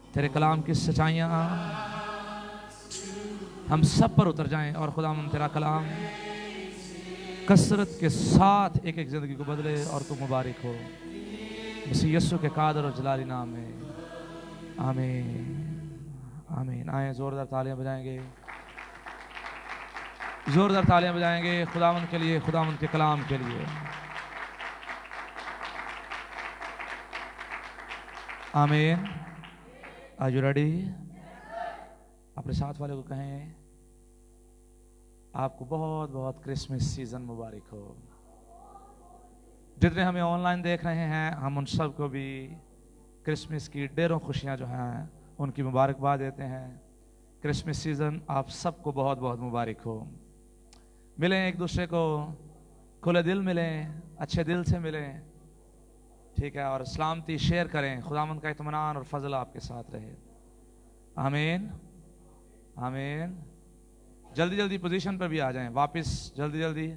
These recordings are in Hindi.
तेरे कलाम की सच्चाइयाँ हम सब पर उतर जाएं और खुदावन तेरा कलाम कसरत के साथ एक एक जिंदगी को बदले और तू मुबारक हो मसीह यीशु के कादर और जलाली नाम में, आमीन आमीन। आए जोरदार तालियां बजाएंगे, जोरदार तालियां बजाएंगे खुदावन के लिए, खुदावन के कलाम के लिए। आमीन। Are you ready? अपने साथ वाले को कहें आपको बहुत बहुत क्रिसमस सीजन मुबारक हो। जितने हमें ऑनलाइन देख रहे हैं हम उन सब को भी क्रिसमस की ढेरों खुशियां जो हैं उनकी मुबारकबाद देते हैं। क्रिसमस सीजन आप सबको बहुत बहुत मुबारक हो। मिलें एक दूसरे को, खुले दिल मिलें, अच्छे दिल से मिलें, ठीक है, और सलामती शेयर करें। खुदावंद का इत्मीनान और फजल आपके साथ रहे। आमीन आमीन। जल्दी जल्दी पोजीशन पर भी आ जाएं, वापस जल्दी जल्दी,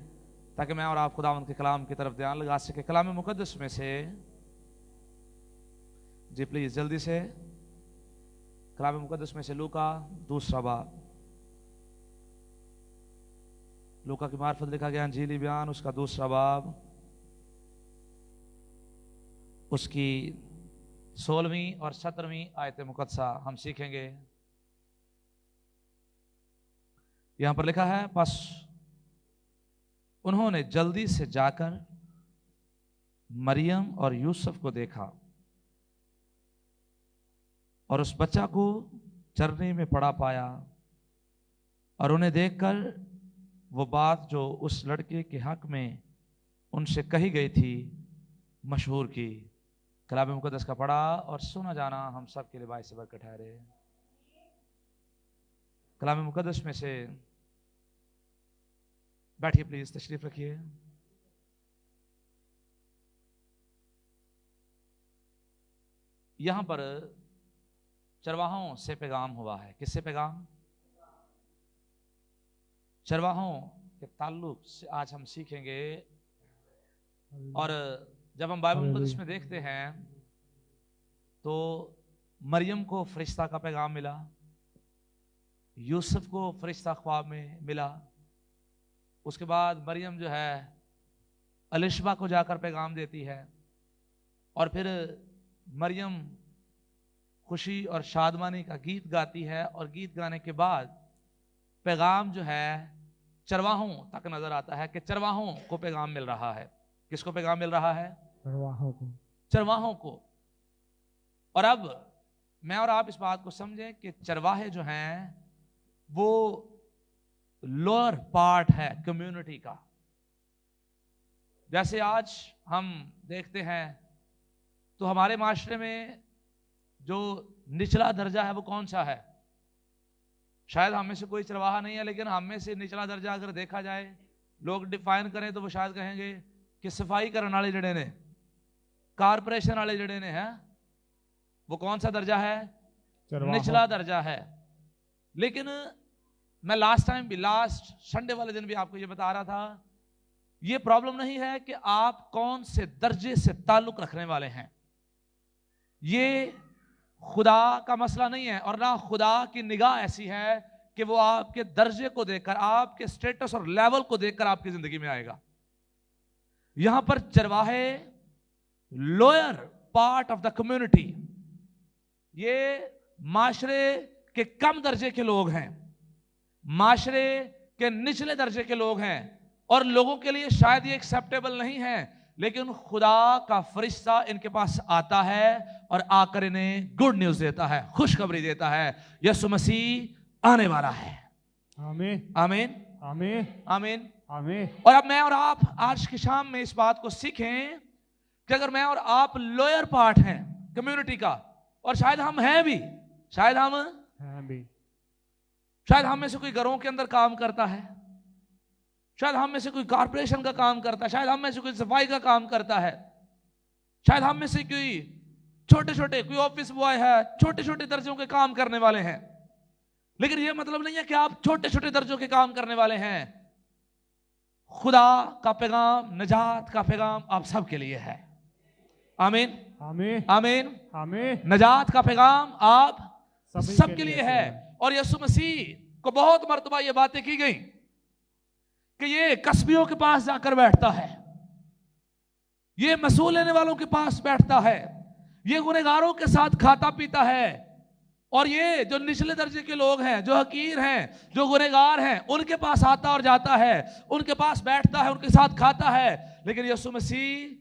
ताकि मैं और आप खुदावंद के कलाम की तरफ ध्यान लगा सके। कलाम मुकद्दस में से जी प्लीज जल्दी से, कलाम मुकद्दस में से लूका दूसरा बाब, लूका की मार्फत लिखा गया अंजीली बयान उसका दूसरा बाब, उसकी 16वीं और 17वीं आयत मुकद्दसा हम सीखेंगे। यहां पर लिखा है, बस उन्होंने जल्दी से जाकर मरियम और यूसुफ को देखा और उस बच्चा को चरनी में पड़ा पाया और उन्हें देखकर वो बात जो उस लड़के के हक में उनसे कही गई थी मशहूर की। कलाम मुकद्दस का पढ़ा और सुना जाना हम सब के लिए बाइस बरकत ठहरे। कलाम मुकद्दस में से, बैठिए प्लीज, तशरीफ रखिए। यहां पर चरवाहों से पैगाम हुआ है। किससे पैगाम? चरवाहों के ताल्लुक से आज हम सीखेंगे। और जब हम बाइबल मुकद्दस में देखते हैं तो मरियम को फरिश्ता का पैगाम मिला, यूसुफ को फरिश्ता ख्वाब में मिला, उसके बाद मरियम जो है अलिशबा को जाकर पैगाम देती है और फिर मरियम खुशी और शादमानी का गीत गाती है और गीत गाने के बाद पैगाम जो है चरवाहों तक नजर आता है कि चरवाहों को पैगाम मिल रहा है। किसको पैगाम मिल रहा है? चरवाहों को, चरवाहों को। और अब मैं और आप इस बात को समझें कि चरवाहे जो हैं वो लोअर पार्ट है कम्युनिटी का। जैसे आज हम देखते हैं तो हमारे माशरे में जो निचला दर्जा है वो कौन सा है? शायद हम में से कोई चरवाहा नहीं है, लेकिन हम में से निचला दर्जा अगर देखा जाए, लोग डिफाइन करें तो वो शायद कहेंगे कि सफाई करने वाले जड़े ने, कारपोरेशन वाले जड़े ने हैं, वो कौन सा दर्जा है? निचला दर्जा है। लेकिन मैं लास्ट संडे वाले दिन भी आपको ये बता रहा था, ये प्रॉब्लम नहीं है कि आप कौन से दर्जे से ताल्लुक रखने वाले हैं। ये खुदा का मसला नहीं है और ना खुदा की निगाह ऐसी है कि वो आपके दर्जे को देखकर, आपके स्टेटस और लेवल को देखकर आपकी जिंदगी में आएगा। यहां पर चरवाहे lower part of the community, ये माशरे के कम दर्जे के लोग हैं, माशरे के निचले दर्जे के लोग हैं और लोगों के लिए शायद ये एक्सेप्टेबल नहीं है, लेकिन खुदा का फरिश्ता इनके पास आता है और आकर इन्हें गुड न्यूज देता है, खुशखबरी देता है, यीशु मसीह आने वाला है। आमीन आमीन आमीन आमीन आमीन। और अब मैं और आप आज की शाम में इस बात को सीखें कि अगर मैं और आप लोअर पार्ट हैं कम्युनिटी का, और शायद हम हैं भी, शायद हम में से कोई घरों के अंदर काम करता है, शायद हम में से कोई कारपोरेशन का काम करता है, शायद हम में से कोई सफाई का काम करता है, शायद हम में से कोई छोटे छोटे कोई ऑफिस बॉय है, छोटे छोटे दर्जों के काम करने वाले हैं। लेकिन यह मतलब नहीं है कि आप छोटे छोटे दर्जों के काम करने वाले हैं। खुदा का पैगाम, निजात का पैगाम आप सबके लिए है। आमीन आमीन आमीन। आमीन। नजात का पैगाम आप सभी सबके लिए है। और यीशु मसीह को बहुत मर्तबा ये बातें की गई कि ये कसबियों के पास जाकर बैठता है, ये मसूल लेने वालों के पास बैठता है, ये गुनहगारों के साथ खाता पीता है, और ये जो निचले दर्जे के लोग हैं, जो हकीर हैं, जो गुनहगार हैं, उनके पास आता और जाता है, उनके पास बैठता है, उनके साथ खाता है। लेकिन यीशु मसीह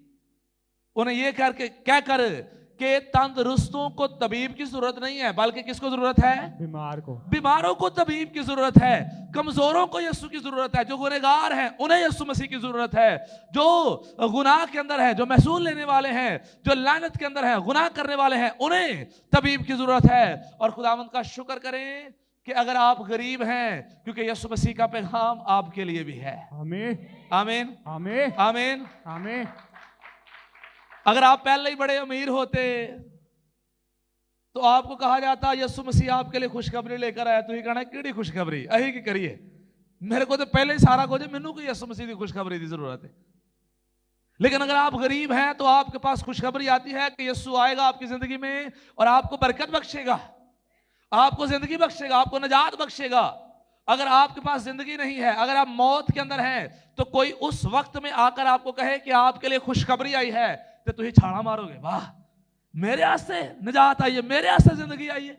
उन्हें ये कहकर कि तंदुरुस्तों को तबीब की जरूरत नहीं है, बल्कि किसको जरूरत है? बीमारों को तबीब की जरूरत है, कमजोरों को यीशु की जरूरत है, जो गुनहगार हैं उन्हें यीशु मसीह की जरूरत है, जो गुनाह के अंदर है, जो महसूल लेने वाले हैं, जो लानत के अंदर है, गुनाह करने वाले हैं, उन्हें तबीब की जरूरत है। और खुदावंद का शुक्र करें कि अगर आप गरीब हैं, क्योंकि यीशु मसीह का पैगाम आपके लिए भी है। आमीन आमीन आमीन आमीन आमीन। अगर आप पहले ही बड़े अमीर होते तो आपको कहा जाता यीशु मसीह आपके लिए खुशखबरी लेकर आया, तो ही कहना किहड़ी खुशखबरी अही की करिए, मेरे को तो पहले ही सारा कुछ है, मैनू कोई यीशु मसीह की खुशखबरी की जरूरत है। लेकिन अगर आप गरीब हैं तो आपके पास खुशखबरी आती है कि यीशु आएगा आपकी जिंदगी में और आपको बरकत बख्शेगा, आपको जिंदगी बख्शेगा, आपको नजात बख्शेगा। अगर आपके पास जिंदगी नहीं है, अगर आप मौत के अंदर हैं, तो कोई उस वक्त में आकर आपको कहे कि आपके लिए खुशखबरी आई है, तो तुम छाड़ा मारोगे, वाह मेरे वास्ते नजात आई है, मेरे वास्ते जिंदगी आई है,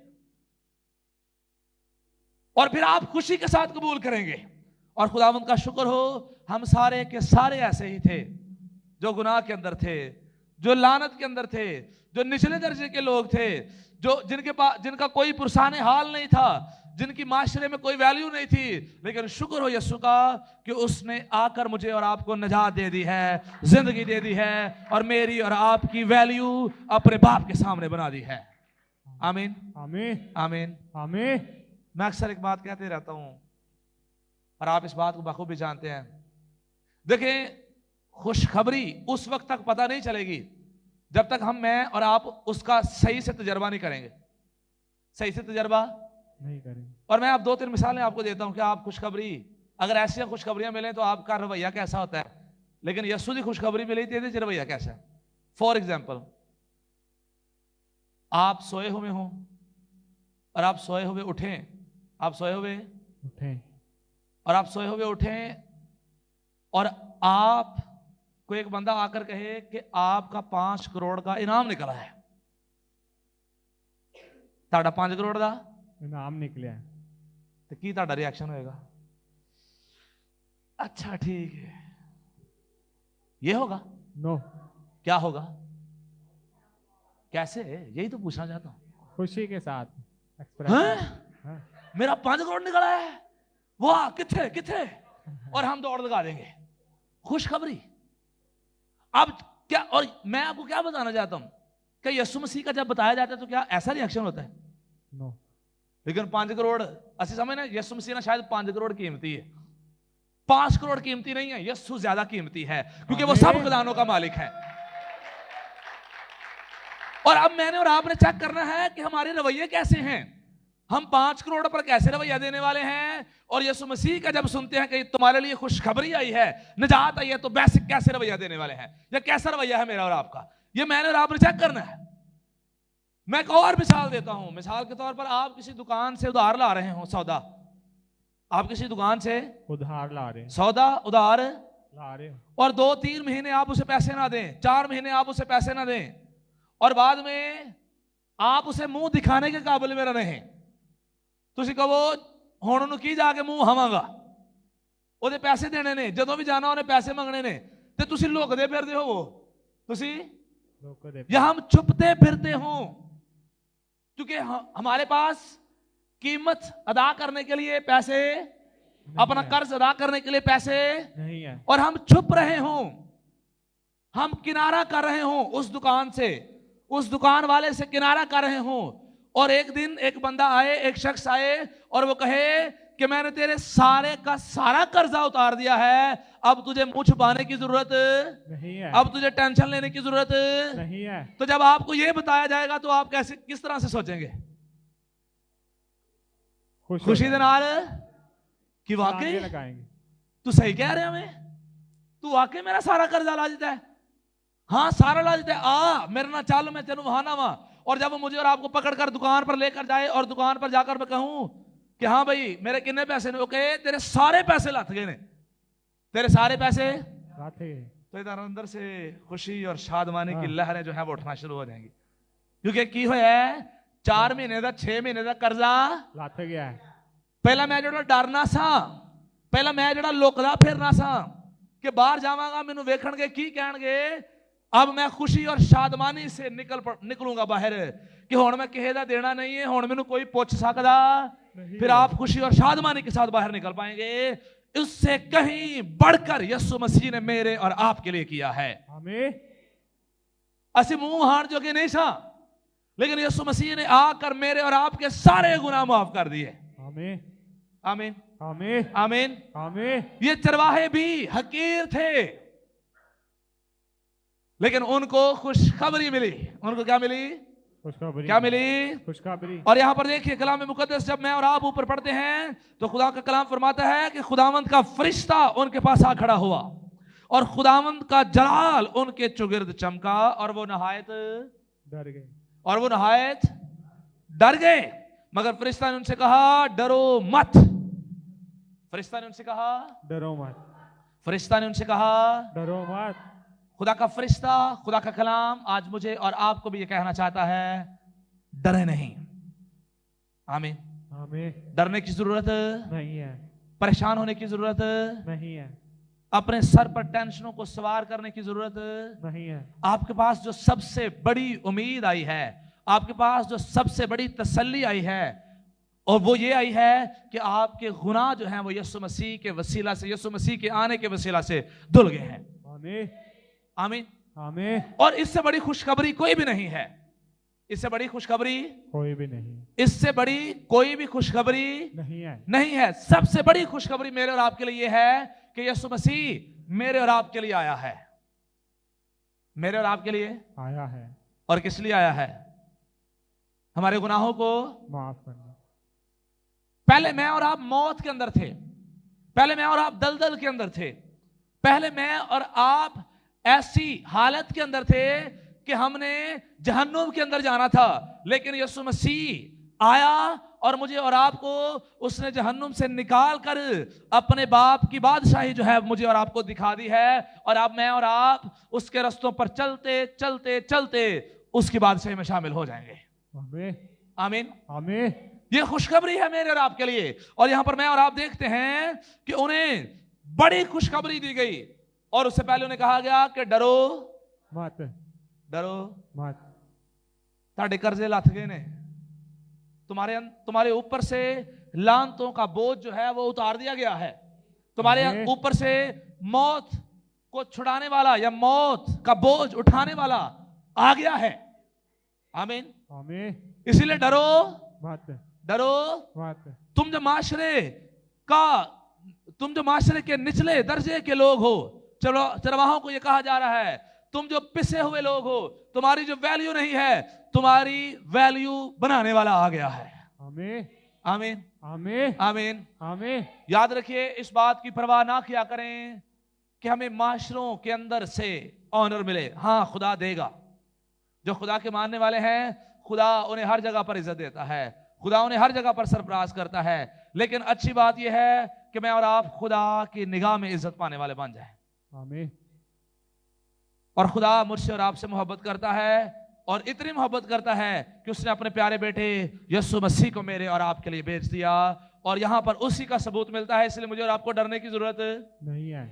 और फिर आप खुशी के साथ कबूल करेंगे। और खुदावंद का शुक्र हो, हम सारे के सारे ऐसे ही थे, जो गुनाह के अंदर थे, जो लानत के अंदर थे, जो निचले दर्जे के लोग थे, जो जिनका कोई पुरसाने हाल नहीं था, जिनकी माशरे में कोई वैल्यू नहीं थी। लेकिन शुक्र हो यीशु का कि उसने आकर मुझे और आपको नजात दे दी है, जिंदगी दे दी है, और मेरी और आपकी वैल्यू अपने बाप के सामने बना दी है। आमीन आमीन आमीन आमीन। मैं अक्सर एक बात कहते रहता हूं और आप इस बात को बखूबी जानते हैं। देखें, खुशखबरी उस वक्त तक पता नहीं चलेगी जब तक मैं और आप उसका सही से तजर्बा नहीं करेंगे, सही से तजर्बा नहीं करेंगे। और मैं आप 2-3 मिसालें आपको देता हूं कि आप खुशखबरी, अगर ऐसी खुशखबरियां मिले तो आपका रवैया कैसा होता है, लेकिन यीशु की खुशखबरी मिली तो ये रवैया कैसा है। फॉर एग्जाम्पल, आप सोए हुए हो और आप सोए हुए उठें, आप सोए हुए उठें और आप सोए हुए उठें और आप को एक बंदा आकर कहे कि आपका 5 करोड़ का इनाम निकला है, ताड़ा 5 करोड़ का इनाम निकलिया, तो की ताड़ा रिएक्शन होएगा? अच्छा ठीक है, ये होगा? नो। क्या होगा? कैसे? यही तो पूछना चाहता हूं। खुशी के साथ हाँ? मेरा 5 करोड़ निकला है, वाह किथे किथे, और हम दौड़ लगा देंगे। खुशखबरी। अब क्या, और मैं आपको क्या बताना चाहता हूं कि यीशु मसीह का जब बताया जाता है तो क्या ऐसा रिएक्शन होता है? नो। लेकिन 5 करोड़ असि समझ ना, यीशु मसीह ना शायद 5 करोड़ कीमती है, 5 करोड़ कीमती नहीं है, यीशु ज्यादा कीमती है, क्योंकि वो सब खजानों का मालिक है। और अब मैंने और आपने चेक करना है कि हमारे रवैये कैसे हैं, हम 5 करोड़ पर कैसे रवैया देने वाले हैं, और यीशु मसीह का जब सुनते हैं कि तुम्हारे लिए खुशखबरी आई है, निजात आई है, तो बेसिक कैसे रवैया देने वाले हैं, या कैसा रवैया है मेरा और आपका, ये मैंने और आपने चेक करना है। मैं एक और मिसाल देता हूं। मिसाल के तौर पर आप किसी दुकान से उधार ला रहे हो सौदा, आप किसी दुकान से उधार ला रहे हैं, सौदा उधार ला रहे हो, और 2-3 महीने आप उसे पैसे ना दें, 4 महीने आप उसे पैसे ना दें, और बाद में आप उसे मुंह दिखाने के काबिल में रहें, ਤੁਸੀਂ ਕਹੋ ਹੁਣ ਉਹਨੂੰ ਕੀ ਜਾ ਕੇ ਮੂੰਹ ਹਵਾਂਗਾ, ਉਹਦੇ ਪੈਸੇ ਦੇਣੇ ਨੇ, ਜਦੋਂ ਵੀ ਜਾਣਾ ਉਹਨੇ ਪੈਸੇ ਮੰਗਣੇ ਨੇ, ਤੇ ਤੁਸੀਂ ਲੁਕਦੇ ਫਿਰਦੇ ਹੋ, ਤੁਸੀਂ या हम छुपते फिरते हो, क्योंकि हमारे पास कीमत अदा करने के लिए पैसे, अपना कर्ज अदा करने के लिए पैसे नहीं है, और हम छुप रहे हो, हम किनारा कर रहे हो उस दुकान से, उस दुकान वाले से किनारा कर रहे हो, और एक दिन एक बंदा आए, एक शख्स आए और वो कहे कि मैंने तेरे सारे का सारा कर्जा उतार दिया है, अब तुझे मुंह छुपाने की जरूरत नहीं है, अब तुझे टेंशन लेने की जरूरत नहीं है। तो जब आपको यह बताया जाएगा तो आप कैसे, किस तरह से सोचेंगे? खुशी दे नाल कि वाकई लगाएंगे, तू सही कह रहे हमें, तू वाकई मेरा सारा कर्जा ला देता है, हाँ सारा लाज दे आ मेरे ना चाल मैं तेन वहां ना वहां। और जब वो मुझे और आपको पकड़कर दुकान पर लेकर जाए और दुकान पर जाकर मैं कहूं कि हाँ भाई मेरे कितने पैसे ने, ओके तेरे सारे पैसे लथ गए ने, तेरे सारे पैसे, लाथे तो इधर अंदर से खुशी और शादमानी की लहरें जो है वो उठना शुरू हो जाएंगी। क्योंकि की होया है 4 महीने का 6 महीने का कर्जा ਲੱਥ ਗਿਆ ਹੈ। पहला मैं जो डरना सा, पहला मैं जो लुकदा फिरना सा कि बाहर जावांगा मैनू वेखणगे की कहणगे। अब मैं खुशी और शादमानी से निकलूंगा बाहर कि हुण मैं किसी दा देना नहीं है, हुण मैनू कोई पुछ सकदा। फिर आप खुशी और शादमानी के साथ बाहर निकल पाएंगे। उससे कहीं बढ़कर यीशु मसीह ने मेरे और आपके लिए किया है। आमीन। असि मुंह हाण जोगे नहीं सा, लेकिन यीशु मसीह ने आकर मेरे और आपके सारे गुनाह माफ कर दिए। आमीन आमीन आमीन आमीन। आमीन। ये चरवाहे भी हकीर थे, लेकिन उनको खुशखबरी मिली। उनको क्या मिली? खुशखबरी। क्या मिली? खुशखबरी। और यहां पर देखिए कलाम मुकद्दस जब मैं और आप ऊपर पढ़ते हैं तो खुदा का कलाम फरमाता है कि खुदावंद का फरिश्ता उनके पास आ खड़ा हुआ और खुदावंद का जलाल उनके चुगिर्द चमका और वो नहायत डर गए। और वो नहायत डर गए। मगर फरिश्ता ने उनसे कहा डरो मत। फरिश्ता ने उनसे कहा डरो मत। फरिश्ता ने उनसे कहा डरो मत। खुदा का फरिश्ता, खुदा का कलाम आज मुझे और आपको भी ये कहना चाहता है, डरे नहीं। आमीन। आमीन। डरने की जरूरत नहीं है। परेशान होने की जरूरत नहीं है। अपने सर पर टेंशनों को सवार करने की जरूरत नहीं है। आपके पास जो सबसे बड़ी उम्मीद आई है, आपके पास जो सबसे बड़ी तसल्ली आई है, और वो ये आई है कि आपके गुनाह जो हैं वो यीशु मसीह के वसीला से, यीशु मसीह के आने के वसीला से धुल गए हैं। आमीन आमीन आमीन। और इससे बड़ी खुशखबरी कोई भी नहीं है। इससे बड़ी खुशखबरी कोई भी नहीं। इससे बड़ी कोई भी खुशखबरी नहीं है। नहीं है। सबसे बड़ी खुशखबरी मेरे और आपके लिए यह है कि यीशु मसीह मेरे और आपके लिए आया है। मेरे और आपके लिए आया है। और किस लिए आया है? हमारे गुनाहों को माफ करना। पहले मैं और आप मौत के अंदर थे, पहले मैं और आप दलदल के अंदर थे, पहले मैं और आप ऐसी हालत के अंदर थे कि हमने जहन्नुम के अंदर जाना था, लेकिन यीशु मसीह आया और मुझे और आपको उसने जहन्नुम से निकाल कर अपने बाप की बादशाही जो है मुझे और आपको दिखा दी है। और अब मैं और आप उसके रास्तों पर चलते चलते चलते उसकी बादशाही में शामिल हो जाएंगे। आमीन आमीन आमीन। ये खुशखबरी है मेरे और आपके लिए। और यहां पर मैं और आप देखते हैं कि उन्हें बड़ी खुशखबरी दी गई और उससे पहले उन्हें कहा गया कि डरो मत। डरो मत। ताड़े कर्जे लथ गए ने, तुम्हारे ऊपर से लानतों का बोझ जो है वो उतार दिया गया है। तुम्हारे ऊपर से मौत को छुड़ाने वाला या मौत का बोझ उठाने वाला आ गया है। आमीन आमीन। इसीलिए डरो मत। डरो मत। तुम जो माशरे के निचले दर्जे के लोग हो, चरवाहों को यह कहा जा रहा है, तुम जो पिसे हुए लोग हो, तुम्हारी जो वैल्यू नहीं है, तुम्हारी वैल्यू बनाने वाला आ गया है। आमीन आमीन आमीन आमीन आमीन। याद रखिए, इस बात की परवाह ना किया करें कि हमें माशरों के अंदर से ऑनर मिले। हाँ, खुदा देगा। जो खुदा के मानने वाले हैं, खुदा उन्हें हर जगह पर इज्जत देता है, खुदा उन्हें हर जगह पर सरफराज करता है। लेकिन अच्छी बात यह है कि मैं और आप खुदा की निगाह में इज्जत पाने वाले बन जाएं। आमीन। और खुदा मुझसे और आपसे मोहब्बत करता है, और इतनी मोहब्बत करता है कि उसने अपने प्यारे बेटे यीशु मसीह को मेरे और आपके लिए भेज दिया। और यहां पर उसी का सबूत मिलता है। इसलिए मुझे और आपको डरने की जरूरत नहीं है।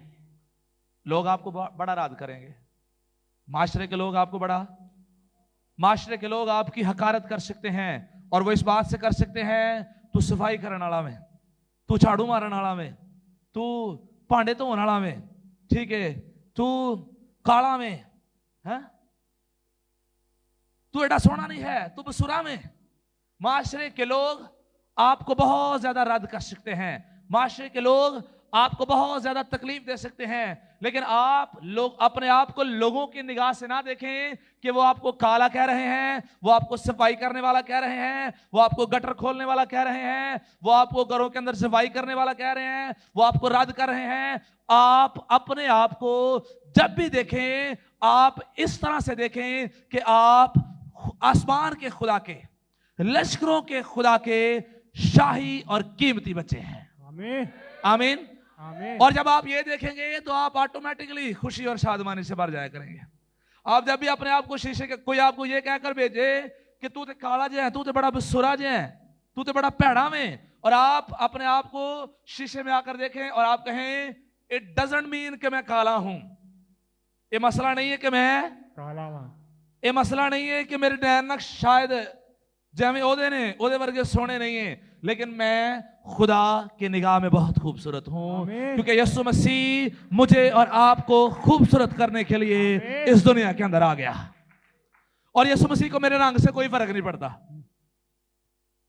लोग आपको बड़ा राज करेंगे, माशरे के लोग आपको बड़ा, माशरे के लोग आपकी हकारत कर सकते हैं, और वो इस बात से कर सकते हैं, तू सफाई करने वाला में, तू झाड़ू मारने वाला में, तू भांडे धोने वाला में, ठीक है, तू काला में है, तू एडा सोना नहीं है, तू बसुरा में। माशरे के लोग आपको बहुत ज्यादा रद्द कर सकते हैं। माशरे के लोग आपको बहुत ज्यादा तकलीफ दे सकते हैं, लेकिन आप लोग अपने आप को लोगों की निगाह से ना देखें कि वो आपको काला कह रहे हैं, वो आपको सफाई करने वाला कह रहे हैं, वो आपको गटर खोलने वाला कह रहे हैं, वो आपको घरों के अंदर सफाई करने वाला कह रहे हैं, वो आपको रद्द कर रहे हैं। आप अपने आप को जब भी देखें, आप इस तरह से देखें कि आप आसमान के खुदा के, लश्करों के खुदा के शाही और कीमती बच्चे हैं। आमीन आमीन। आमीन। और जब आप ये देखेंगे तो आप ऑटोमेटिकली खुशी और शादमानी से भर जाया करेंगे। आप जब भी अपने आप को शीशे के, कोई आपको ये कहकर भेजे कि तू तो काला जे है, तू तो बड़ा बेसुरा जे है, तू तो बड़ा भैड़ा में, और आप अपने आप को शीशे में आकर देखें और आप कहें इट डजंट मीन कि मैं काला हूं। ये मसला नहीं है कि मैं काला वां, ये मसला नहीं है कि मेरे नैन नक्श शायद जिवें ओदे ने ओदे वर्गे सोने नहीं है, लेकिन मैं खुदा की निगाह में बहुत खूबसूरत हूं, क्योंकि यीशु मसीह मुझे और आपको खूबसूरत करने के लिए इस दुनिया के अंदर आ गया। और यीशु मसीह को मेरे रंग से कोई फर्क नहीं पड़ता।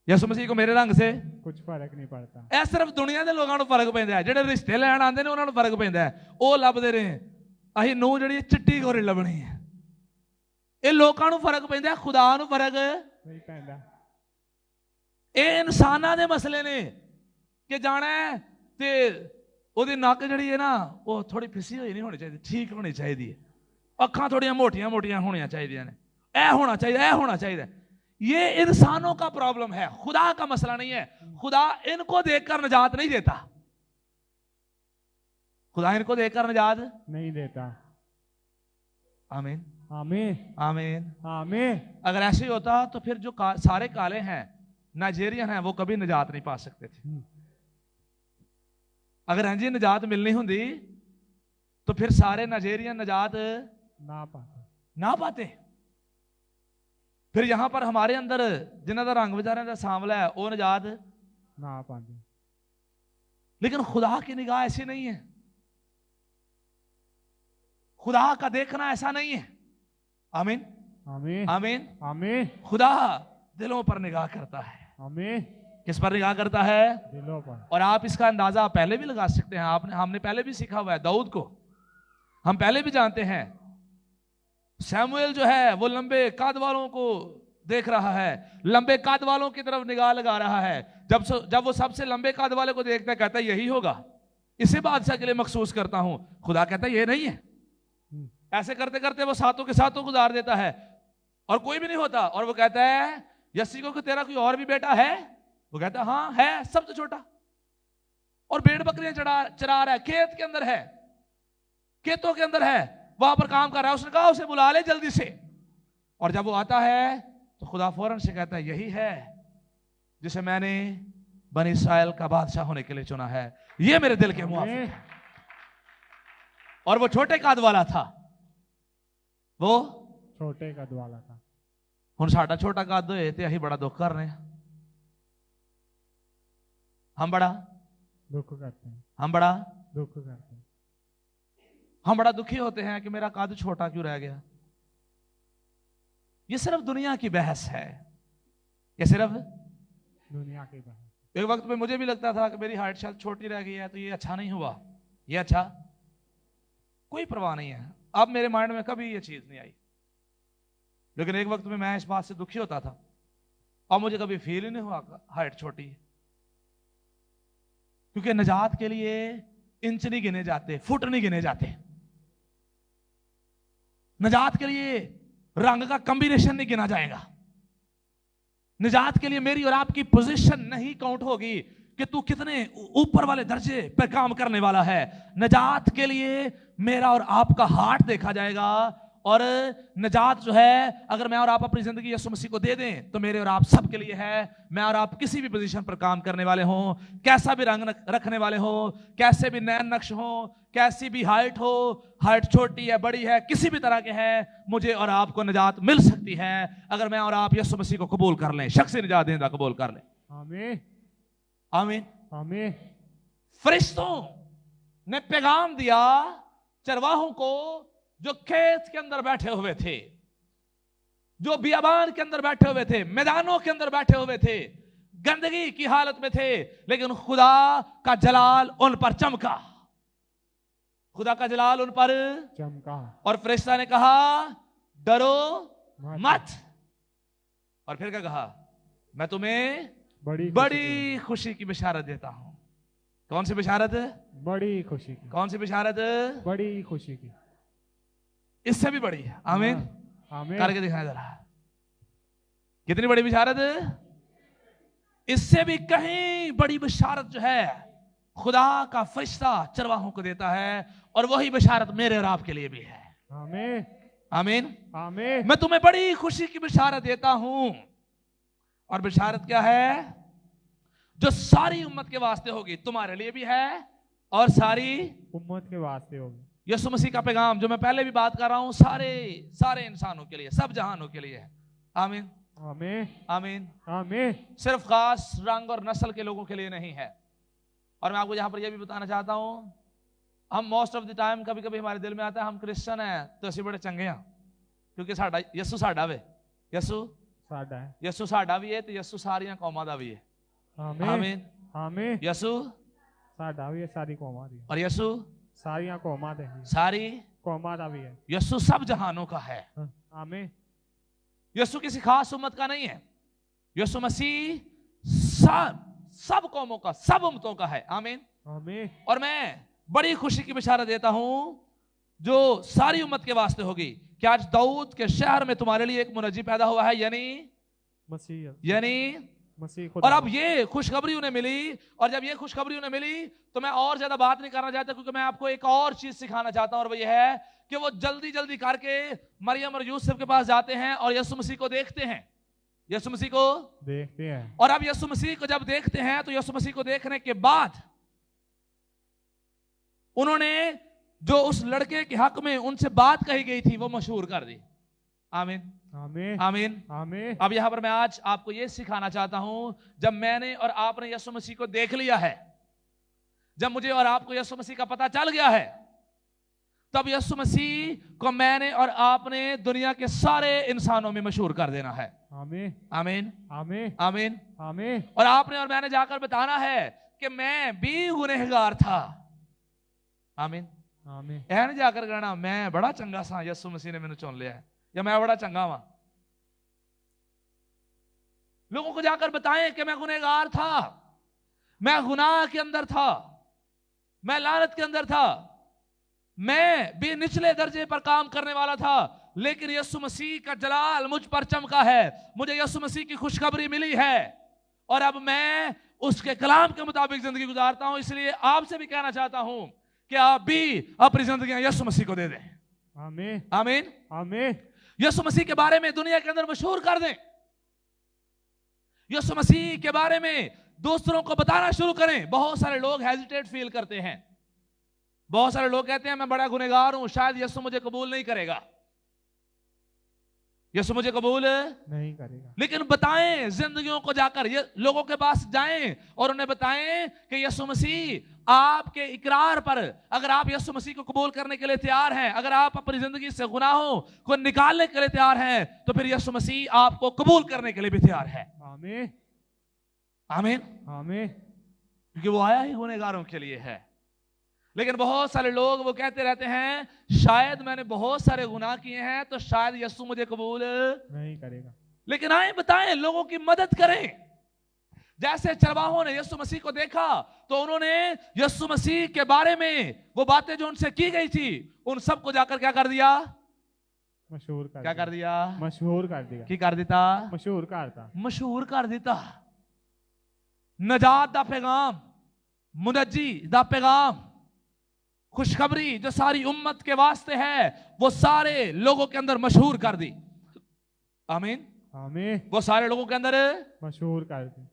यीशु मसीह को मेरे रंग से कुछ फर्क नहीं पड़ता। ਇਹ ਸਿਰਫ ਦੁਨੀਆ ਦੇ ਲੋਕਾਂ ਨੂੰ ਫਰਕ ਪੈਂਦਾ ਹੈ, ਜਿਹੜੇ ਰਿਸ਼ਤੇ ਲੈਣ ਆਉਂਦੇ ਨੇ ਉਹਨਾਂ ਨੂੰ ਫਰਕ ਪੈਂਦਾ ਹੈ। ਉਹ ਲੱਭਦੇ ਨੇ ਅਸੀਂ ਨੂੰ ਜਿਹੜੀ ਚਿੱਟੀ ਗੋਰੀ ਲੱਭਣੀ ਹੈ। ਇਹ ਲੋਕਾਂ ਨੂੰ ਫਰਕ ਪੈਂਦਾ, ਖੁਦਾ ਨੂੰ ਫਰਕ नहीं पैंदा। ਇਹ ਇਨਸਾਨਾਂ ਦੇ ਮਸਲੇ ਨੇ ਕਿ ਜਾਣਾ ਤੇ ਉਹਦੀ ਨੱਕ ਜਿਹੜੀ ਹੈ ਨਾ ਉਹ ਥੋੜੀ ਫਿੱਸੀ ਹੋਈ ਨਹੀਂ ਹੋਣੀ ਚਾਹੀਦੀ, ਠੀਕ ਹੋਣੀ ਚਾਹੀਦੀ ਹੈ। ਅੱਖਾਂ ਥੋੜੀਆਂ ਮੋਟੀਆਂ ਮੋਟੀਆਂ ਹੋਣੀਆਂ ਚਾਹੀਦੀਆਂ ਨੇ, ਇਹ ਹੋਣਾ ਚਾਹੀਦਾ, ਇਹ ਹੋਣਾ ਚਾਹੀਦਾ। ये इंसानों का प्रॉब्लम है, खुदा का मसला नहीं है। खुदा इनको देखकर निजात नहीं देता, खुदा इनको देखकर निजात नहीं देता। आमीन आमीन आमीन आमीन। अगर ऐसे ही होता तो फिर जो सारे काले हैं, नाइजीरियन हैं, वो कभी निजात नहीं पा सकते थे। अगर इंजी निजात मिलनी होती तो फिर सारे नाइजीरियन निजात ना पाते। फिर यहां पर हमारे अंदर जिन्हों का रंग बेचारे का सांवला है वो निजात ना पाते। लेकिन खुदा की निगाह ऐसी नहीं है, खुदा का देखना ऐसा नहीं है। आमीन आमीन आमीन आमीन। खुदा दिलों पर निगाह करता है। आमीन। किस पर निगाह करता है? दिलों पर। और आप इसका अंदाजा पहले भी लगा सकते हैं। हमने पहले भी सीखा हुआ है। दाऊद को हम पहले भी जानते हैं। सैमुएल जो है वो लंबे कद वालों को देख रहा है, लंबे कद वालों की तरफ निगाह लगा रहा है। जब वो सबसे लंबे कद वाले को देखता है, कहता है यही होगा, इसे बादशाह के लिए मखसूस करता हूं। खुदा कहता है ये नहीं है। ऐसे करते करते वो सातों के सातों गुजार देता है और कोई भी नहीं होता। और वो कहता है यसी को कि तेरा कोई और भी बेटा है? वो कहता है हाँ है, सबसे छोटा, और भेड़ बकरियां चरा रहा है, खेत के अंदर है, खेतों के अंदर है, वहां पर काम कर रहा है। उसने कहा उसे बुला ले जल्दी से। और जब वो आता है तो खुदा फौरन से कहता है यही है जिसे मैंने बनी इस्राएल का बादशाह होने के लिए चुना है, ये मेरे दिल के मुआफिक है। और वो छोटे कद वाला था, वो छोटे कद वाला था। हुण साडा छोटा कद होए ते असीं बड़ा दुख कर रहे हैं, हम बड़ा दुख करते हैं, हम बड़ा दुख करते हैं, हम बड़ा दुखी होते हैं कि मेरा कद छोटा क्यों रह गया। ये सिर्फ दुनिया की बहस है, ये सिर्फ दुनिया की बहस। एक वक्त में मुझे भी लगता था कि मेरी हाइट शायद छोटी रह गई है तो ये अच्छा नहीं हुआ, ये अच्छा, कोई परवाह नहीं है। अब मेरे माइंड में कभी ये चीज नहीं आई, लेकिन एक वक्त में मैं इस बात से दुखी होता था और मुझे कभी फील ही नहीं हुआ हाइट छोटी है। क्योंकि निजात के लिए इंच नहीं गिने जाते, फुट नहीं गिने जाते। निजात के लिए रंग का कॉम्बिनेशन नहीं गिना जाएगा। निजात के लिए मेरी और आपकी पोजीशन नहीं काउंट होगी कि तू कितने ऊपर वाले दर्जे पर काम करने वाला है। निजात के लिए मेरा और आपका हार्ट देखा जाएगा। और निजात जो है अगर मैं और आप अपनी जिंदगी यीशु मसीह को दे दें तो मेरे और आप सब के लिए है। मैं और आप किसी भी पोजीशन पर काम करने वाले हों, कैसा भी रंग रखने वाले हों, कैसे भी नैन नक्श हो, कैसी भी हाइट हो, हाइट छोटी है बड़ी है किसी भी तरह के है, मुझे और आपको निजात मिल सकती है अगर मैं और आप यीशु मसीह को कबूल कर लें, शख्सी निजात देना कबूल कर लें। आमीन आमीन आमीन। फरिश्तों ने पैगाम दिया चरवाहों को जो खेत के अंदर बैठे हुए थे, जो बियाबान के अंदर बैठे हुए थे, मैदानों के अंदर बैठे हुए थे, गंदगी की हालत में थे, लेकिन खुदा का जलाल उन पर चमका। खुदा का जलाल उन पर चमका। और फरिश्ता ने कहा डरो मत। मत। और फिर क्या कहा? मैं तुम्हें बड़ी खुशी की बिशारत देता हूं। कौन सी बिशारत? बड़ी खुशी की। कौन सी बिशारत? बड़ी खुशी की। इससे भी बड़ी है। आमीन। आमीन। करके दिखाया जरा, कितनी बड़ी बिशारत? इससे भी कहीं बड़ी बिशारत जो है खुदा का फरिश्ता चरवाहों को देता है, और वही बिशारत मेरे और आपके लिए भी है। आमीन। आमीन। आमीन। मैं तुम्हें बड़ी खुशी की बिशारत देता हूं। और बिशारत क्या है? जो सारी उम्मत के वास्ते होगी, तुम्हारे लिए भी है और सारी उम्मत के वास्ते होगी। यीशु मसीह का पैगाम जो मैं पहले भी बात कर रहा हूं, सारे इंसानों के लिए, सब जहानों के लिए है। आमीन। आमीन। आमीन। आमीन। सिर्फ खास रंग और नस्ल के लोगों के लिए नहीं है। और मैं आपको यहां पर यह भी बताना चाहता हूं, हम मोस्ट ऑफ द टाइम कभी कभी हमारे दिल में आता है हम क्रिश्चियन हैं तो ਅਸੀਂ बड़े चंगे हैं, क्योंकि साडा यसु साडा वे। यसु साडा है। यसु साडा भी है, तो यसु सारियां कौमां दा भी है। आमीन। आमीन। आमीन। यसु साडा भी है, सारी कौमां दी। और यसु सारियां कौमां दे। सारी कौमां दा भी है। यसु सब जहानों का है। आमीन। यसु किसी खास उम्मत का नहीं है। यसु मसीह सब कौमों का, सब उम्मतों का है। आमीन। आमीन। और मैं बड़ी खुशी की बिशारत देता हूं जो सारी उम्मत के वास्ते होगी कि आज दाऊद के शहर में तुम्हारे लिए एक मुनज्जी पैदा हुआ है, यानी मसीह। और अब ये खुशखबरी उन्हें मिली, और जब ये खुशखबरी उन्हें मिली तो मैं और ज्यादा बात नहीं करना चाहता, क्योंकि मैं आपको एक और चीज सिखाना चाहता हूं, और वो ये है कि वो जल्दी जल्दी करके मरियम और यूसुफ के पास जाते हैं और यीशु मसीह को देखते हैं। यीशु मसीह को देखते हैं। और अब यीशु मसीह को जब देखते हैं तो यीशु मसीह को देखने के बाद उन्होंने जो उस लड़के के हक में उनसे बात कही गई थी वो मशहूर कर दी। आमीन। आमीन। आमीन। आमीन। अब यहां पर मैं आज आपको यह सिखाना चाहता हूं, जब मैंने और आपने यीशु मसीह को देख लिया है, जब मुझे और आपको यीशु मसीह का पता चल गया है, तब यीशु मसीह को मैंने और आपने दुनिया के सारे इंसानों में मशहूर कर देना है। आमीन। आमीन। आमीन। आमीन। आमीन। और आपने और मैंने जाकर बताना है कि मैं भी गुनहगार था। आमीन। आमीन। यह नहीं जाकर कहना मैं बड़ा चंगा सा, यीशु मसीह ने मैंने चुन लिया है, या मैं बड़ा चंगा वहां। लोगों को जाकर बताएं कि मैं गुनहगार था, मैं गुनाह के अंदर था, मैं लानत के अंदर था, मैं भी निचले दर्जे पर काम करने वाला था, लेकिन यीशु मसीह का जलाल मुझ पर चमका है, मुझे यीशु मसीह की खुशखबरी मिली है, और अब मैं उसके कलाम के मुताबिक जिंदगी गुजारता हूं। इसलिए आपसे भी कहना चाहता हूं कि आप भी अपनी जिंदगी यीशु मसीह को दे दें। आमीन। आमीन। आमीन। यीशु मसीह के बारे में दुनिया के अंदर मशहूर कर दें। यीशु मसीह के बारे में दूसरों को बताना शुरू करें। बहुत सारे लोग हेजिटेट फील करते हैं, बहुत सारे लोग कहते हैं मैं बड़ा गुनहगार हूं, शायद यीशु मुझे कबूल नहीं करेगा, यीशु मुझे कबूल नहीं करेगा। लेकिन बताएं, जिंदगियों को जाकर ये लोगों के पास जाएं और उन्हें बताएं कि यीशु मसीह आपके इकरार पर, अगर आप यीशु मसीह को कबूल करने के लिए तैयार हैं, अगर आप अपनी जिंदगी से गुनाहों को निकालने के लिए तैयार हैं, तो फिर यीशु मसीह आपको कबूल करने के लिए भी तैयार है। आमीन। आमीन। आमीन। क्योंकि वो आया ही गुनहगारों के लिए है। लेकिन बहुत सारे लोग वो कहते रहते हैं शायद मैंने बहुत सारे गुनाह किए हैं तो शायद यीशु मुझे कबूल नहीं करेगा। लेकिन आए बताएं, लोगों की मदद करें। जैसे चरवाहों ने यीशु मसीह को देखा तो उन्होंने यीशु मसीह के बारे में वो बातें जो उनसे की गई थी उन सबको जाकर क्या कर दिया? मशहूर कर क्या कर दिया? मशहूर कर दिया। की कर दिता? मशहूर करता। मशहूर कर दिता। नजात दा पैगाम, मुनज्जी दा पैगाम, खुशखबरी जो सारी उम्मत के वास्ते है वो सारे लोगों के अंदर मशहूर कर दी। आमीन। आमीन। वो सारे लोगों के अंदर मशहूर कर दी।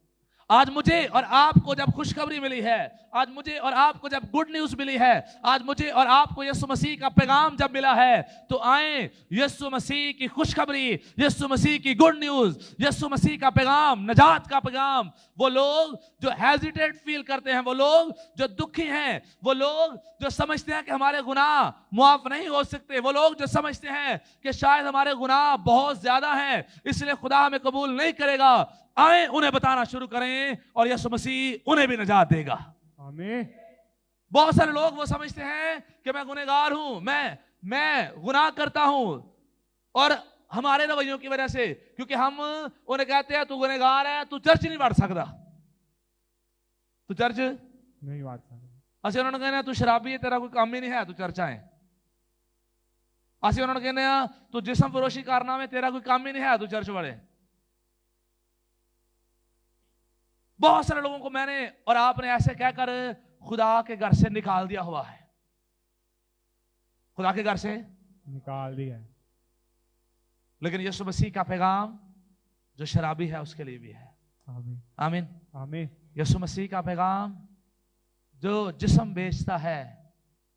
आज मुझे और आपको जब खुशखबरी मिली है, आज मुझे और आपको जब गुड न्यूज मिली है, आज मुझे और आपको यीशु मसीह का पैगाम जब मिला है, तो आए यीशु मसीह की खुशखबरी, यीशु मसीह की गुड न्यूज, यीशु मसीह का पैगाम, नजात का पैगाम, वो लोग जो हेजिटेट फील करते हैं, वो लोग जो दुखी हैं, वो लोग जो समझते हैं कि हमारे गुनाह मुआफ नहीं हो सकते, वो लोग जो समझते हैं कि शायद हमारे गुनाह बहुत ज्यादा हैं इसलिए खुदा हमें कबूल नहीं करेगा, आए उन्हें बताना शुरू करें और यीशु मसीह उन्हें भी निजात देगा। आमीन। बहुत सारे लोग वो समझते हैं कि मैं गुनहगार हूं, मैं गुनाह करता हूं, और हमारे रवैयों की वजह से, क्योंकि हम उन्हें कहते हैं तू गुनहगार है, तू चर्च नहीं बढ़ सकता, तू चर्च नहीं बात सकता। असं उन्होंने कहना तू शराबी है, तेरा कोई काम ही नहीं है, तू चर्च आए। असं उन्होंने कहना तू जिस्म फरोशी करना में, तेरा कोई काम ही नहीं है, तू चर्च वाले। बहुत सारे लोगों को मैंने और आपने ऐसे कहकर खुदा के घर से निकाल दिया हुआ है, खुदा के घर से निकाल दिया है। लेकिन यीशु मसीह का पैगाम जो शराबी है उसके लिए भी है। आमीन। आमीन। आमीन। यीशु मसीह का पैगाम जो जिस्म बेचता है,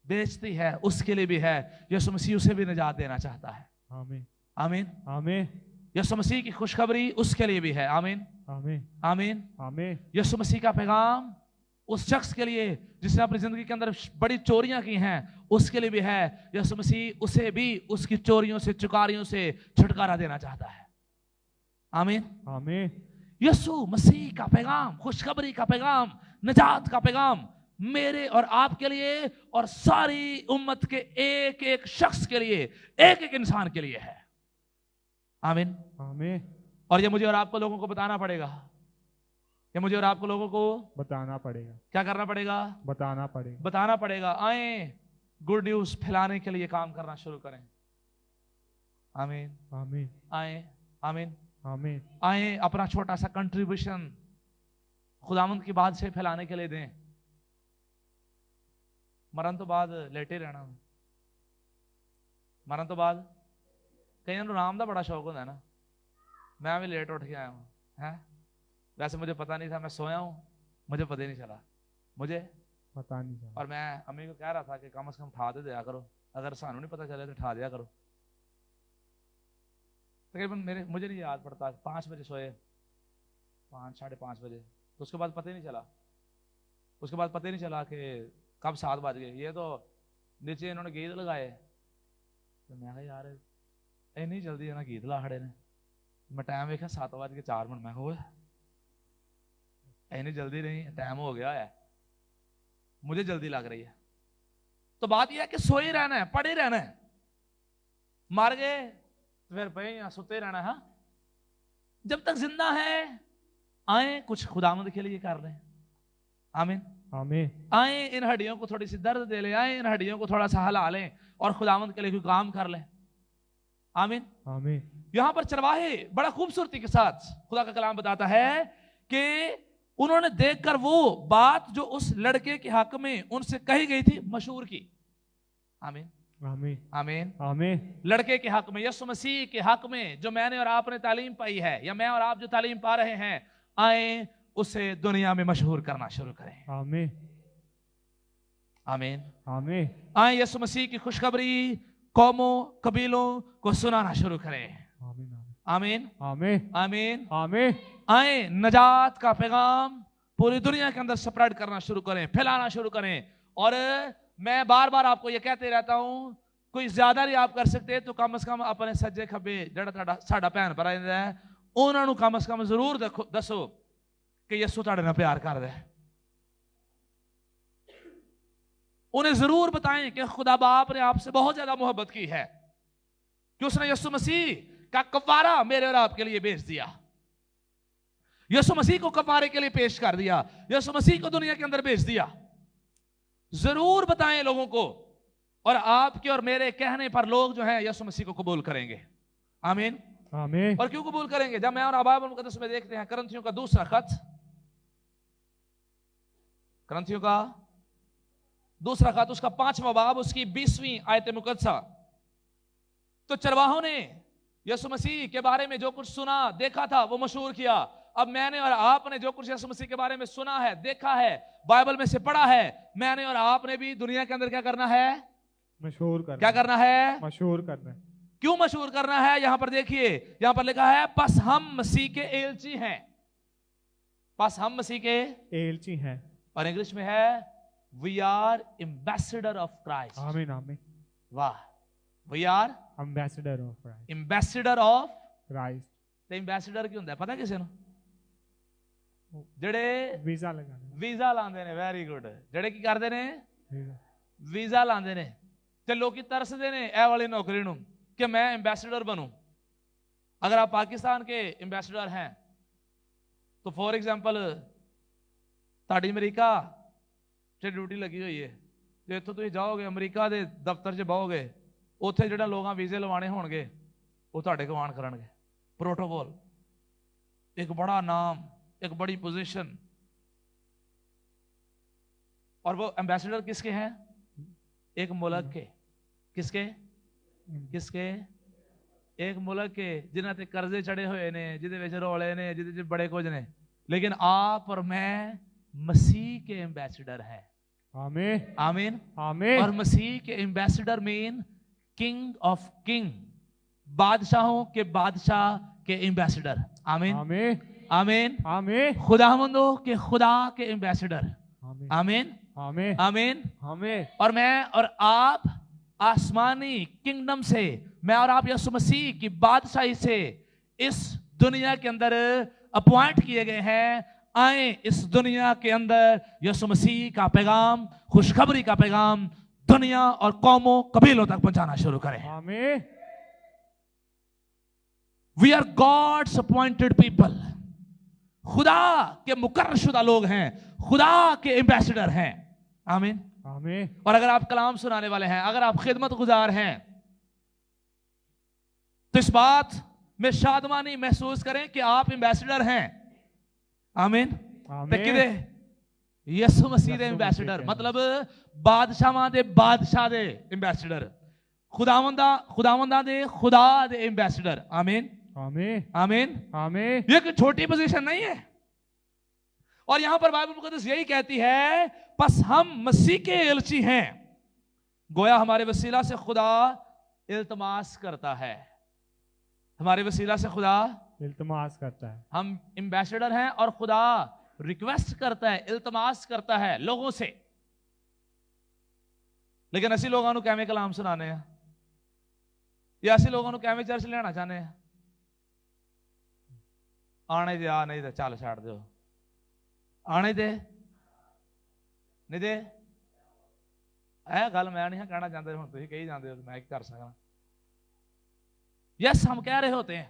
बेचती है, उसके लिए भी है। यीशु मसीह उसे भी निजात देना चाहता है। आमीन। आमीन। आमीन। यीशु मसीह की खुशखबरी उसके लिए भी है। आमीन। आमीन। आमीन। आमीन। यीशु मसीह का पैगाम उस शख्स के लिए जिसने अपनी जिंदगी के अंदर बड़ी चोरियां की हैं, उसके लिए भी है। यीशु मसीह उसे भी उसकी चोरियों से, चुकारियों से छुटकारा देना चाहता है। आमीन। आमीन। यीशु मसीह का पैगाम, खुशखबरी का पैगाम, निजात का पैगाम मेरे और आपके लिए और सारी उम्मत के एक एक शख्स के लिए, एक एक इंसान के लिए है। आमीन। आमीन। और ये मुझे और आपको लोगों को बताना पड़ेगा, ये मुझे और आपको लोगों को बताना पड़ेगा। क्या करना पड़ेगा? बताना पड़ेगा। बताना पड़ेगा। आए गुड न्यूज फैलाने के लिए काम करना शुरू करें। आमीन। आमीन। आए। आमीन। आमीन। आए अपना छोटा सा कंट्रीब्यूशन खुदावंद की बात से फैलाने के लिए दें। मरण तो बाद लेटे रहना, मरण तो बाद कईयों को आराम का बड़ा शौक होता है ना। मैं भी लेट उठ के आया हूँ, है वैसे मुझे पता नहीं था, मैं सोया हूँ, मुझे पता ही नहीं चला, मुझे पता नहीं चला। और मैं अम्मी को कह रहा था कि कम से कम उठा दे दिया करो, अगर सानू नहीं पता चले तो उठा दिया करो। तकरीबन मुझे नहीं याद पड़ता, 5 बजे सोए, 5 साढ़े 5 बजे, तो उसके बाद पता ही नहीं चला, उसके बाद पता ही नहीं चला कि कब 7 बज गए। ये तो नीचे इन्होंने गीत लगाए, तो मैं कहा यार इन्नी जल्दी है ना गीत ला खड़े ने। मैं टाइम देखा 7:04, मैं कहा इतनी जल्दी नहीं, टाइम हो गया है, मुझे जल्दी लग रही है। तो बात यह है कि सोए रहना है, पड़े रहना है, मर गए तो फिर पे या सुते रहना है। जब तक जिंदा है आए कुछ खुदावंद के लिए कर रहे हैं। आमीन। आमीन। आए इन हड्डियों को थोड़ी सी दर्द दे ले, आए इन हड्डियों को थोड़ा सा हिला लें और खुदावंद के लिए कोई काम कर लें। आमीन। आमीन। यहां पर चरवाहे बड़ा खूबसूरती के साथ खुदा का कलाम बताता है कि उन्होंने देखकर वो बात जो उस लड़के के हक में उनसे कही गई थी मशहूर की। आमीन। आमीन। आमीन। आमीन। लड़के के हक में, यीशु मसीह के हक में जो मैंने और आपने तालीम पाई है, या मैं और आप जो तालीम पा रहे हैं, आए उसे दुनिया में मशहूर करना शुरू करें। आमीन। आमीन। आमीन। आए यीशु मसीह की खुशखबरी कौमों, कबीलों को सुनाना शुरू करें। आमीन। आमीन। आमीन। आमीन। आमीन। आए नजात का पैगाम पूरी दुनिया के अंदर स्प्रेड करना शुरू करें, फैलाना शुरू करें। और मैं बार बार आपको ये कहते रहता हूं, कोई ज्यादा नहीं आप कर सकते तो कम से कम अपने सज्जे खब्बे ਜਿਹੜਾ ਸਾਡਾ ਭੈਣ ਭਰਾ ਹੈ ਉਹਨਾਂ ਨੂੰ कम से कम जरूर दसो कि यीशु ਤੁਹਾਡੇ ਨਾਲ प्यार करदा है। उन्हें जरूर बताएं कि खुदा बाप ने आपसे बहुत ज्यादा मोहब्बत की है कि उसने यीशु मसीह का कफारा मेरे और आपके लिए भेज दिया, यीशु मसीह को कफारे के लिए पेश कर दिया, यीशु मसीह को दुनिया के अंदर भेज दिया। जरूर बताएं लोगों को, और आपके और मेरे कहने पर लोग जो हैं यीशु मसीह को कबूल करेंगे। आमीन। आमीन। और क्यों कबूल करेंगे? जब मैं और आप बाइबल मुकद्दस में देखते हैं करंथियों का दूसरा खत, करंथियों का दूसरा खत, उसका 5वां बाब, उसकी 20वीं आयत मुकद्दसा, तो चरवाहों ने यीशु मसीह के बारे में जो कुछ सुना देखा था वो मशहूर किया। अब मैंने और आपने जो कुछ यीशु मसीह के बारे में सुना है, देखा है, बाइबल में से पढ़ा है, मैंने और आपने भी दुनिया के अंदर क्या करना है? मशहूर करना। क्या करना है? मशहूर करना। क्यों मशहूर करना है? यहां पर देखिए, यहां पर लिखा है बस हम मसीह के एलची हैं, बस हम मसीह के एलची हैं, और इंग्लिश में है we are ambassador of Christ. आमीन। आमीन। वाह, we are ambassador of Christ. Ambassador of Christ. तो एम्बेसडर की होंगे पता किसी ने? ਜਿਹੜੇ वीजा लगाना ਵੀਜ਼ਾ ਲਾਉਂਦੇ ਨੇ, ਵੈਰੀ ਗੁੱਡ, ਜਿਹੜੇ ਕੀ ਕਰਦੇ ਨੇ, वीजा ਵੀਜ਼ਾ ਲਾਉਂਦੇ ਨੇ। ਤੇ ਲੋਕੀ ਤਰਸਦੇ ਨੇ ਇਹ ਵਾਲੀ नौकरी ਨੂੰ कि मैं एम्बेसडर बनूं। अगर आप पाकिस्तान के एम्बेसडर हैं तो फॉर एग्जाम्पल ਤੁਹਾਡੀ ਅਮਰੀਕਾ 'ਚ ਡਿਊਟੀ ਲੱਗੀ ਹੋਈ ਹੈ ਤੇ ਇੱਥੋਂ ਤੁਸੀਂ ਜਾਓਗੇ ਅਮਰੀਕਾ ਦੇ ਦਫ਼ਤਰ 'ਚ ਬਹੋਗੇ, ਉੱਥੇ ਜਿਹੜਾ ਲੋਕਾਂ ਵੀਜ਼ੇ ਲਵਾਣੇ ਹੋਣਗੇ ਉਹ ਤੁਹਾਡੇ ਕੋਲ ਆਣ ਕਰਨਗੇ। प्रोटोकॉल, एक बड़ा नाम, एक बड़ी पोजीशन। और वो एम्बेसडर किसके हैं? एक मुल्क के। किसके? किसके? एक मुल्क के जिन्हां ते कर्जे चढ़े हुए ने, जिहदे विच रौले ने, जिहदे विच बड़े कुछ ने। लेकिन आप और मैं मसीह के एम्बेसडर हैं। आमीन आमीन आमीन। और मसीह के ambassador mean king of king, बादशाहों के बादशाह के एम्बेसडर। आमीन आमीन आमीन आमीन खुदावंदों के खुदा के एम्बेसडर। आमीन आमीन आमीन आमीन। आमीन। और मैं और आप आसमानी किंगडम से, मैं और आप यीशु मसीह की बादशाही से इस दुनिया के अंदर अपॉइंट किए गए हैं। आए इस दुनिया के अंदर यीशु मसीह का पैगाम, खुशखबरी का पैगाम दुनिया और कौमों कबीलों तक पहुंचाना शुरू करें। आमीन। We are God's appointed people. खुदा के मुकर्रर शुदा लोग हैं, खुदा के एम्बेसडर हैं। आमीन आमीन। और अगर आप कलाम सुनाने वाले हैं, अगर आप खिदमत गुजार हैं, तो इस बात में शादमानी महसूस करें कि आप एम्बेसडर हैं। आमीन। ते किदे? यीशु मसीह दे एम्बेसडर, मतलब बादशाहां दे बादशाह दे एम्बेसडर, खुदावंदा दे खुदा दे एम्बेसडर। आमीन आमीन आमीन आमीन। ये कोई छोटी पोजीशन नहीं है। और यहां पर बाइबल मुकद्दस यही कहती है, बस हम मसीह के एलची हैं। गोया हमारे वसीला से खुदा इल्तमास करता है, हमारे वसीला से खुदा इल्तमास करता है। हम एम्बेसडर हैं और खुदा रिक्वेस्ट करता है, इल्तमास करता है लोगों से। लेकिन ਅਸੀਂ ਲੋਕਾਂ ਨੂੰ ਕਿਵੇਂ ਕਲਾਮ ਸੁਣਾਣੇ ਆ, ਜਾਂ ਅਸੀਂ ਲੋਕਾਂ ਨੂੰ ਕਿਵੇਂ ਚਰਚ ਲਿਆਉਣਾ ਚਾਹੁੰਦੇ ਆ? ਆਣੇ ਦੇ ਆ, ਨਹੀਂ ਤੇ ਚੱਲ ਛੱਡ ਦਿਓ। ਆਣੇ ਦੇ ਨਹੀਂ ਦੇ, ਇਹ ਗੱਲ ਮੈਂ नहीं कहना चाहते, ਹੁਣ ਤੁਸੀਂ ਕਹੀ ਜਾਂਦੇ ਹੋ ਮੈਂ ਕੀ कर सकता। यस, हम कह रहे होते हैं,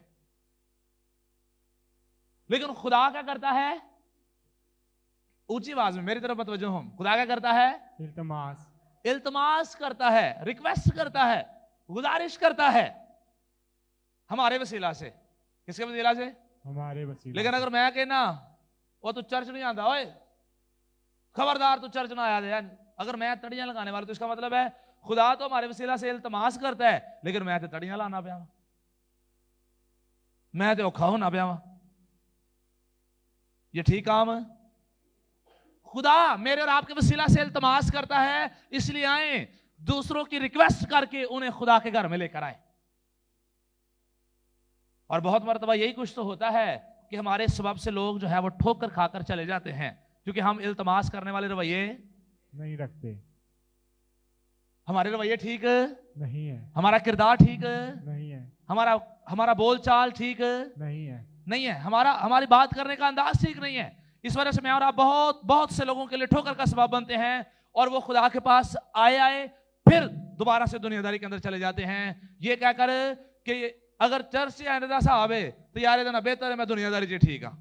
लेकिन खुदा क्या करता है? ऊंची आवाज में मेरी तरफ मतवज्जो हो। खुदा क्या करता है? इल्तमास इल्तमास करता है, रिक्वेस्ट करता है, गुजारिश करता है हमारे वसीला से। किसके वसीला से? हमारे वसीला। लेकिन अगर मैं कहना वो तू चर्च नहीं आता, ओए खबरदार तू चर्च ना आया दे, अगर मैं तड़ियां लगाने वाला, तो इसका मतलब है खुदा तो हमारे वसीला से इल्तमास करता है, लेकिन मैं तो तड़ियां लाना पाया, मैं तो औखा होना पाया। ये ठीक काम है? खुदा मेरे और आपके वसीला से इल्तमास करता है, इसलिए आए दूसरों की रिक्वेस्ट करके उन्हें खुदा के घर में लेकर आए। और बहुत मर्तबा यही कुछ तो होता है कि हमारे सबब से लोग जो है वो ठोकर खाकर चले जाते हैं, क्योंकि हम इल्तमास करने वाले रवैये नहीं रखते। हमारे रवैये ठीक नहीं है, हमारा किरदार ठीक नहीं है, हमारा बोलचाल ठीक नहीं है, हमारी बात करने का अंदाज ठीक नहीं है। इस वजह से मैं और आप बहुत से लोगों के लिए ठोकर का सबब बनते हैं, और वो खुदा के पास आए फिर दोबारा से दुनियादारी के अंदर चले जाते हैं, ये कहकर कि अगर चर्च से आने सा आवे तो यार इतना बेहतर है मैं दुनियादारी से ठीक हाँ।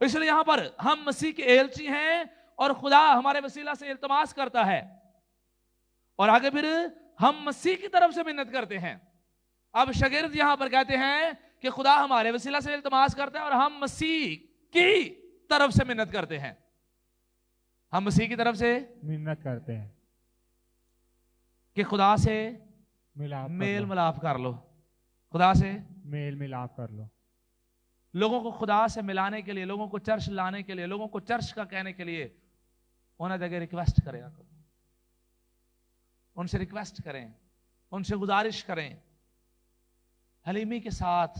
इसलिए यहां पर हम मसीह के एलची हैं और खुदा हमारे वसीला से इल्तमास करता है, और आगे फिर हम मसीह की तरफ से मिन्नत करते हैं। अब शागिर्द यहां पर कहते हैं कि खुदा हमारे वसीला से इल्तमास करता है और हम मसीह की तरफ से मिन्नत करते हैं। हम मसीह की तरफ से मिन्नत करते हैं कि खुदा से मेल मिलाप कर लो, खुदा से मेल मिलाप कर लो। लोगों को खुदा से मिलाने के लिए, लोगों को चर्च लाने के लिए, लोगों को चर्च का कहने के लिए उन्हें जगह रिक्वेस्ट करें, उनसे रिक्वेस्ट करें, उनसे गुजारिश करें, हलीमी के साथ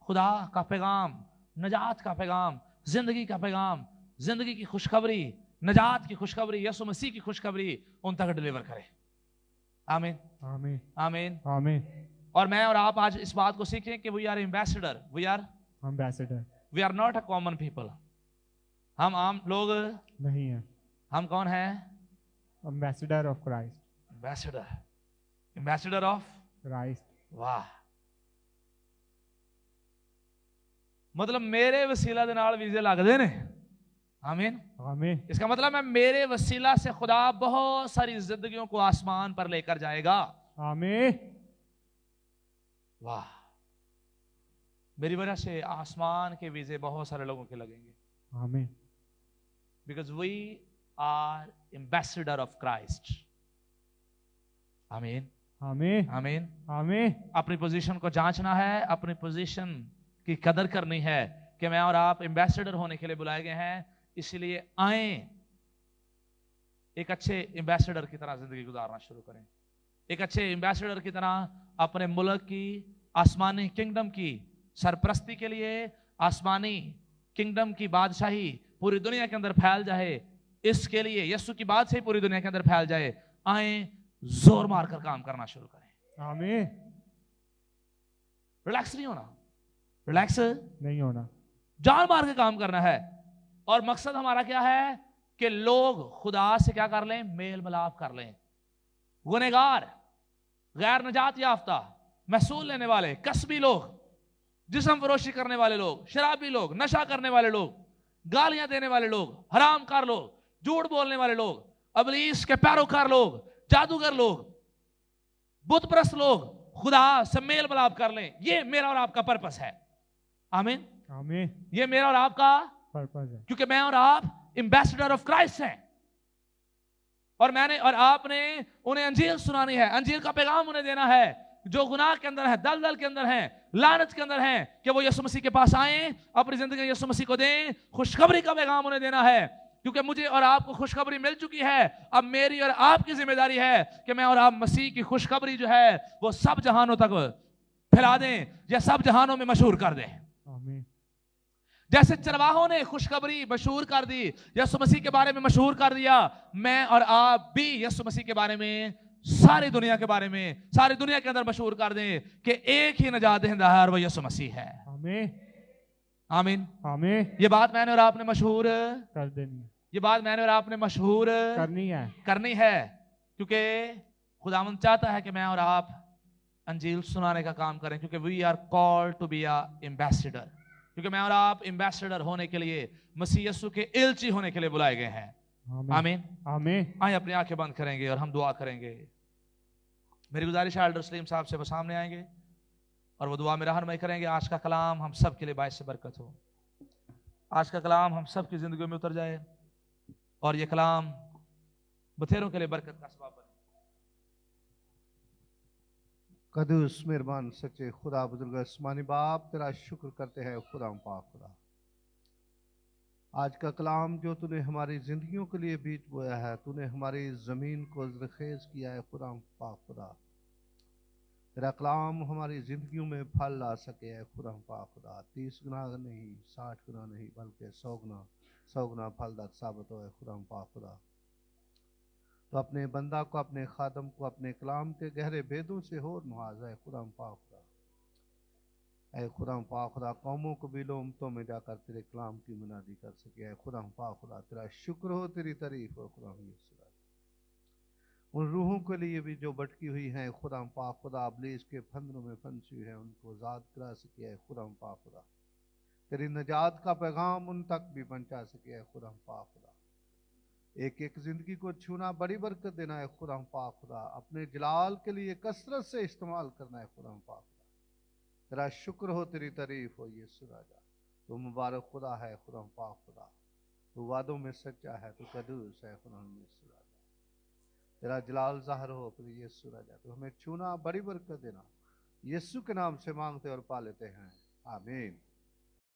खुदा का पैगाम, नजात का पैगाम, जिंदगी का पैगाम, जिंदगी की खुशखबरी, नजात की खुशखबरी, यीशु मसीह की खुशखबरी उन तक डिलीवर करें। आमीन आमीन आमीन आमीन। और मैं और आप आज इस बात को सीखें कि we are ambassador, we are ambassador. We are not a common people, हम आम लोग नहीं है। हम कौन है? Ambassador of Christ. Ambassador, ambassador of Christ. वाह, मतलब मेरे वसीला दे नाल वीजे लगदे ने। आमीन, आमीन। इसका मतलब है मेरे वसीला से खुदा बहुत सारी जिंदगियों को आसमान पर लेकर जाएगा। आमीन। वाह, मेरी वजह से आसमान के वीजे बहुत सारे लोगों के लगेंगे। आमीन। Because we are ambassador of Christ. आमीन, आमीन। आमीन। आमीन। अपनी पोजीशन को जांचना है, अपनी पोजीशन की कदर करनी है कि मैं और आप एम्बेसडर होने के लिए बुलाए गए हैं, इसलिए आए एक अच्छे एम्बेसडर की तरह जिंदगी गुजारना शुरू करें, एक अच्छे एम्बेसडर की तरह अपने मुल्क की आसमानी किंगडम की सरपरस्ती के लिए, आसमानी किंगडम की बादशाही पूरी दुनिया के अंदर फैल जाए, इसके लिए यीशु की बादशाही पूरी दुनिया के अंदर फैल जाए। आए जोर मारकर काम करना शुरू करें। आमीन। रिलैक्स नहीं होना, रिलैक्स नहीं होना, जान मार के काम करना है। और मकसद हमारा क्या है कि लोग खुदा से क्या कर लें? मेल मिलाप कर लें। गुनहगार, गैर निजात याफ्ता, महसूल लेने वाले, कसबी लोग, जिस्म फरोशी करने वाले लोग, शराबी लोग, नशा करने वाले लोग, गालियां देने वाले लोग, हरामकार लोग, झूठ बोलने वाले लोग, अबलीस के पैरोकार लोग, जादूगर लोग, बुतप्रस्त लोग खुदा से मेल मिलाप कर लें। ये मेरा और आपका पर्पस है। आमीन, आमीन। ये मेरा और आपका पर्पस है, क्योंकि मैं और आप एम्बेसडर ऑफ क्राइस्ट हैं, और मैंने और आपने उन्हें अंजील सुनानी है, अंजील का पैगाम उन्हें देना है जो गुनाह के अंदर है, दलदल के अंदर है, लानत के अंदर है, कि वो यीशु मसीह के पास आए, अपनी जिंदगी यीशु मसीह को दें। खुशखबरी का पैगाम उन्हें देना है, क्योंकि मुझे और आपको खुशखबरी मिल चुकी है। अब मेरी और आपकी जिम्मेदारी है कि मैं और आप मसीह की खुशखबरी जो है वो सब जहानों तक फैला दें, या सब जहानों में मशहूर कर दें। आमीन। जैसे चरवाहों ने खुशखबरी मशहूर कर दी, यीशु मसीह के बारे में मशहूर कर दिया, मैं और आप भी यीशु मसीह के बारे में, सारी दुनिया के बारे में, सारी दुनिया के अंदर मशहूर कर दें कि एक ही नजात दहिंदा है और वो यीशु मसीह है। आमीन। आमीन, आमीन। ये बात मैंने और आपने मशहूर कर देनी है, ये बात मैंने और आपने मशहूर करनी है, क्योंकि खुदावंद चाहता है कि मैं और आप अंजील सुनाने का काम करें, क्योंकि we are called to be a ambassador, क्योंकि मैं और आप एम्बेसडर होने के लिए, मसीह यीशु के इल्ची होने के लिए बुलाए गए हैं। आमीन, आमीन। आइए अपनी आंखें बंद करेंगे और हम दुआ करेंगे। मेरी गुजारिश है एल्डर सलीम साहब से वो सामने आएंगे और वो दुआ में रहनुमाई करेंगे। आज का कलाम हम सब के लिए बाइस से बरकत हो, आज का कलाम हम सब की जिंदगी में उतर जाए और ये कलाम बथेरों के लिए बरकत का सबब बने। कदूस मेहरबान सच्चे खुदा बुजुर्ग आसमानी बाप, तेरा शुक्र करते हैं खुदा पाक खुदा, आज का कलाम जो तूने हमारी जिंदगियों के लिए बीज बोया है, तूने हमारी ज़मीन को ज़रखेज़ किया है खुदा पाक खुदा, तेरा कलाम हमारी जिंदगियों में फल ला सके है खुदा पाक खुदा। 30 गुना नहीं, 60 गुना नहीं, बल्कि 100 गुना फलदार साबित हो है खुदा पाक खुदा। तो अपने बंदा को, अपने खादम को अपने कलाम के गहरे भेदों से और नवाजा है खुदा पाक खुदा। ऐ खुदा पाक खुदा, कौमों कबीलों उम्मतों में जाकर तेरे कलाम की मुनादी कर सके है खुदा पाक खुदा। तेरा शुक्र हो, तेरी तारीफ हो खुदा। उन रूहों के लिए भी जो भटकी हुई हैं खुदा पाक खुदा, इब्लीस के फंदों में फंसी हुई है, उनको आज़ाद करा सके है खुदा पाक खुदा। तेरी नजात का पैगाम उन तक भी पहुंचा सके है खुदा पाक खुदा। एक एक जिंदगी को छूना, बड़ी बरकत देना है खुदा पाक खुदा, अपने जलाल के लिए कसरत से इस्तेमाल करना है खुदा पाक खुदा। तेरा शुक्र हो, तेरी तारीफ हो यीशु राजा। तो मुबारक खुदा है खुदा पाक खुदा, तो वादों में सच्चा है, तो कदूस है खुदा यीशु राजा। तेरा जलाल ज़ाहिर हो फिर यीशु राजा, तो हमें छूना, बड़ी बरकत देना, यीशु के नाम से मांगते और पा लेते हैं, आमीन।